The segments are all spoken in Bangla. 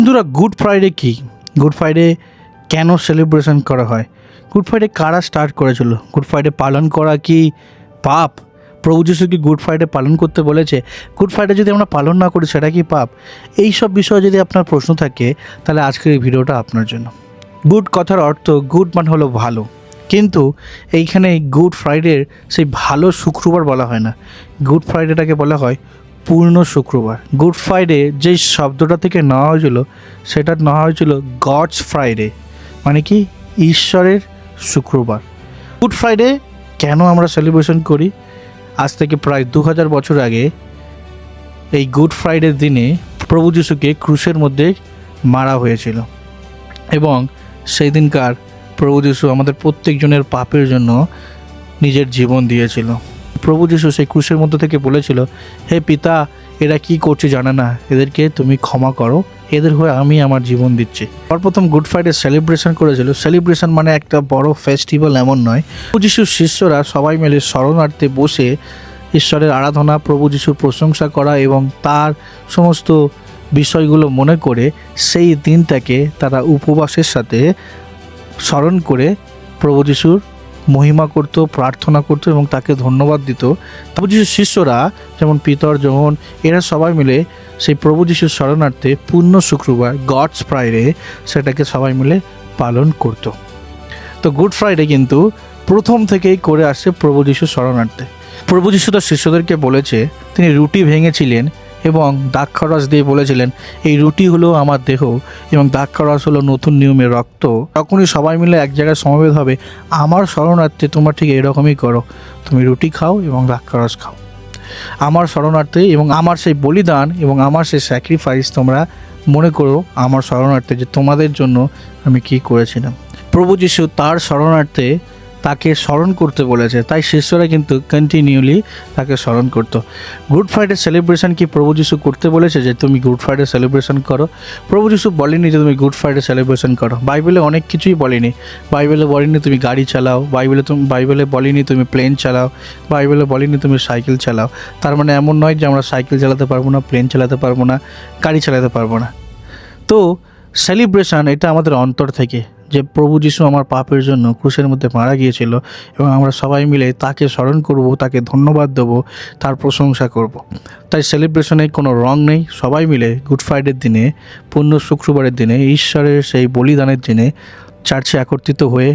বন্ধুরা, গুড ফ্রাইডে কী? গুড ফ্রাইডে কেন সেলিব্রেশন করা হয়? গুড ফ্রাইডে কারা স্টার্ট করেছিল? গুড ফ্রাইডে পালন করা কি পাপ? প্রভু যিশু কি গুড ফ্রাইডে পালন করতে বলেছে? গুড ফ্রাইডে যদি আমরা পালন না করি সেটা কি পাপ? এই সব বিষয়ে যদি আপনার প্রশ্ন থাকে তাহলে আজকের এই ভিডিওটা আপনার জন্য। গুড কথার অর্থ গুড মানে হলো ভালো, কিন্তু এইখানে গুড ফ্রাইডের সেই ভালো শুক্রবার বলা হয় না, গুড ফ্রাইডেটাকে বলা হয় পূর্ণ শুক্রবার। গুড ফ্রাইডে যেই শব্দটা থেকে নেওয়া হয়েছিল সেটা নেওয়া হয়েছিল গডস ফ্রাইডে, মানে কি ঈশ্বরের শুক্রবার। গুড ফ্রাইডে কেন আমরা সেলিব্রেশন করি? আজ থেকে প্রায় 2000 বছর আগে এই গুড ফ্রাইডের দিনে প্রভু যিশুকে ক্রুশের মধ্যে মারা হয়েছিল এবং সেই দিনকার প্রভু যিশু আমাদের প্রত্যেকজনের পাপের জন্য নিজের জীবন দিয়েছিল। প্রভু যিশু সেই ক্রুশের মধ্যে থেকে বলেছিল, হে পিতা, এরা কি করছে জানে না, এদেরকে তুমি ক্ষমা করো, এদের হয়ে আমি আমার জীবন দিচ্ছি। সর্বপ্রথম গুড ফ্রাইডে সেলিব্রেশন করেছিল। সেলিব্রেশন মানে একটা বড় ফেস্টিভ্যাল এমন নয়। প্রভু যিশুর শিষ্যরা সবাই মিলে শরণার্থে বসে ঈশ্বরের আরাধনা, প্রভু যিশুর প্রশংসা করা এবং তার সমস্ত বিষয়গুলো মনে করে সেই দিনটাকে তারা উপবাসের সাথে স্মরণ করে প্রভু যিশুর মহিমা করত, প্রার্থনা করত এবং তাকে ধন্যবাদ দিত। প্রভু যিশুর শিষ্যরা যেমন পিতর, যোহন, এরা সবাই মিলে সেই প্রভু যিশুর শরণার্থে পূর্ণ শুক্রবার গডস ফ্রাইডে সেটাকে সবাই মিলে পালন করত। তো গুড ফ্রাইডে কিন্তু প্রথম থেকেই করে আসছে প্রভু যিশুর শরণার্থে। প্রভু যিশু তার শিষ্যদেরকে বলেছে, তিনি রুটি ভেঙেছিলেন এবং দ্রাক্ষারস দিয়ে বলেছিলেন, এই রুটি হলো আমার দেহ এবং দ্রাক্ষারস হলো নতুন নিয়মের রক্ত। তখনই সবাই মিলে এক জায়গায় সমবেত হবে, আমার শরণার্থে তোমরা ঠিক এরকমই করো, তুমি রুটি খাও এবং দ্রাক্ষারস খাও। আমার শরণার্থে এবং আমার সেই বলিদান এবং আমার সেই স্যাক্রিফাইস তোমরা মনে করো আমার শরণার্থে, যে তোমাদের জন্য আমি কি করেছিলাম। প্রভু যিশু তার শরণার্থে তাকে স্মরণ করতে বলেছে, তাই শিষ্যরা কিন্তু কন্টিনিউলি তাকে স্মরণ করতো। গুড ফ্রাইডে সেলিব্রেশন কি প্রভু যিশু করতে বলেছে যে তুমি গুড ফ্রাইডে সেলিব্রেশন করো? প্রভু যিশু বলেনি যে তুমি গুড ফ্রাইডে সেলিব্রেশন করো। বাইবেলে অনেক কিছুই বলেনি। বাইবেলে বলেনি তুমি গাড়ি চালাও, বাইবেলে বলেনি তুমি প্লেন চালাও, বাইবেলে বলেনি তুমি সাইকেল চালাও। তার মানে এমন নয় যে আমরা সাইকেল চালাতে পারবো না, প্লেন চালাতে পারবো না, গাড়ি চালাতে পারবো না। তো সেলিব্রেশন এটা আমাদের অন্তর থেকে, যে প্রভু যিশু আমার পাপের জন্য ক্রুশের মধ্যে মারা গিয়েছিল এবং আমরা সবাই মিলে তাকে স্মরণ করব, তাকে ধন্যবাদ দেবো, তার প্রশংসা করব। তাই সেলিব্রেশনে কোনো রং নেই। সবাই মিলে গুড ফ্রাইডের দিনে, পূর্ণ শুক্রবারের দিনে, ঈশ্বরের সেই বলিদানের দিনে চার্চে একত্রিত হয়ে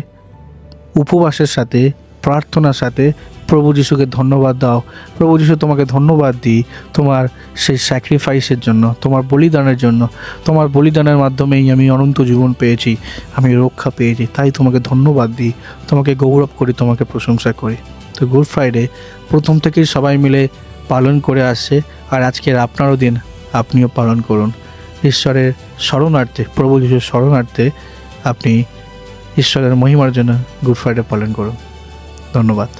উপবাসের সাথে, প্রার্থনার সাথে প্রভু যিশুকে ধন্যবাদ দাও। প্রভু যিশু, তোমাকে ধন্যবাদ দিই তোমার সেই স্যাক্রিফাইসের জন্য, তোমার বলিদানের জন্য। তোমার বলিদানের মাধ্যমেই আমি অনন্ত জীবন পেয়েছি, আমি রক্ষা পেয়েছি, তাই তোমাকে ধন্যবাদ দিই, তোমাকে গৌরব করি, তোমাকে প্রশংসা করি। তো গুড ফ্রাইডে প্রথম থেকেই সবাই মিলে পালন করে আসছে, আর আজকের আপনারও দিন, আপনিও পালন করুন। ঈশ্বরের শরণার্থে, প্রভু যিশুর শরণার্থে আপনি ঈশ্বরের মহিমার জন্য গুড ফ্রাইডে পালন করুন। ধন্যবাদ।